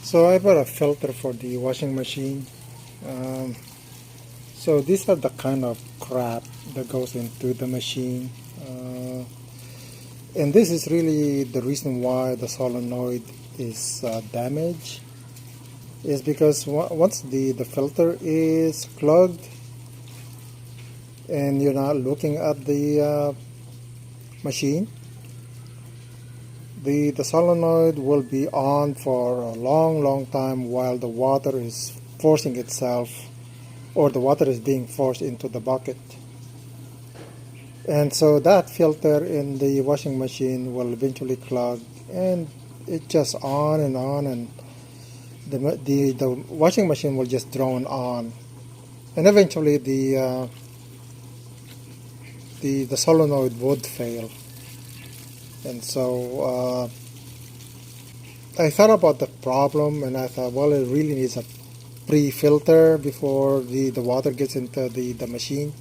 So I bought a filter for the washing machine. Um, so these are the kind of crap that goes into the machine. And this is really the reason why the solenoid is damaged. Is because once the filter is clogged and you're not looking at the machine, the solenoid will be on for a long time while the water is forcing itself, or the water is being forced into the bucket. And so that filter in the washing machine will eventually clog, and it just on, and the washing machine will just drone on, and eventually the solenoid would fail. And so I thought about the problem, and I thought, well, it really needs a pre-filter before the water gets into the machine.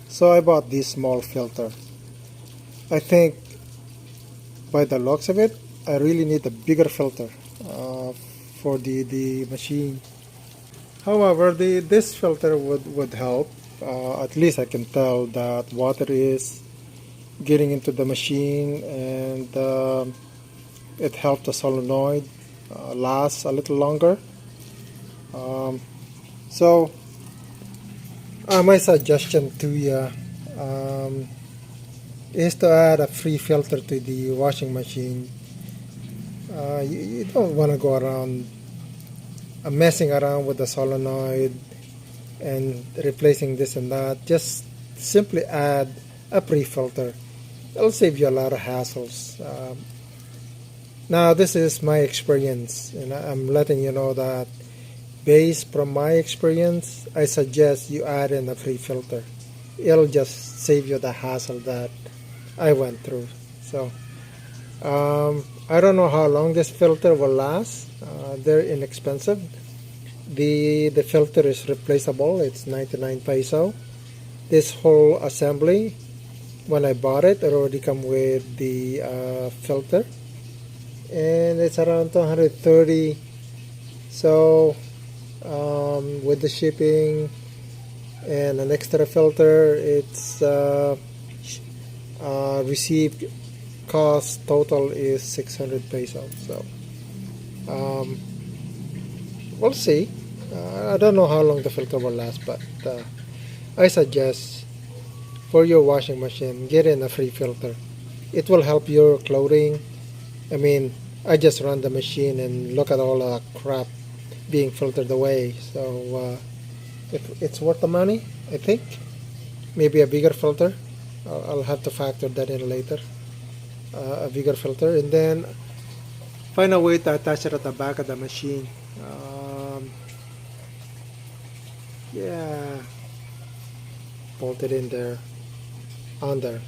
So I bought this small filter. I think by the looks of it, I really need a bigger filter for the machine. However, this filter would help. At least I can tell that water is getting into the machine, and it helped the solenoid last a little longer. So my suggestion to you is to add a free filter to the washing machine. You don't want to go around messing around with the solenoid and replacing this and that. Just simply add a pre-filter. It'll save you a lot of hassles. Now this is my experience, and I'm letting you know that based from my experience, I suggest you add in a pre-filter. It'll just save you the hassle that I went through. So I don't know how long this filter will last. They're inexpensive. The filter is replaceable. It's 99 peso. This whole assembly, when I bought it, it already come with the filter, and it's around 230. So with the shipping and an extra filter, it's received cost total is 600 pesos. So we'll see. I don't know how long the filter will last, but I suggest for your washing machine, get in a free filter. It will help your clothing. I mean, I just run the machine and look at all the crap being filtered away. So if it's worth the money, I think maybe a bigger filter. I'll have to factor that in later. A bigger filter, and then find a way to attach it at the back of the machine. Yeah, bolt it in there, on there.